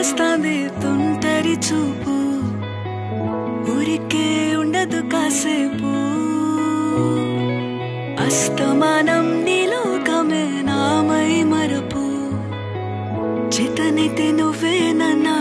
చేస్తాంది తుంటరి చూపు ఊరికే ఉండదు కాసేపు అస్తమానం నీలోకమే నామై మరపు చేతనైతే నువ్వే నన్నా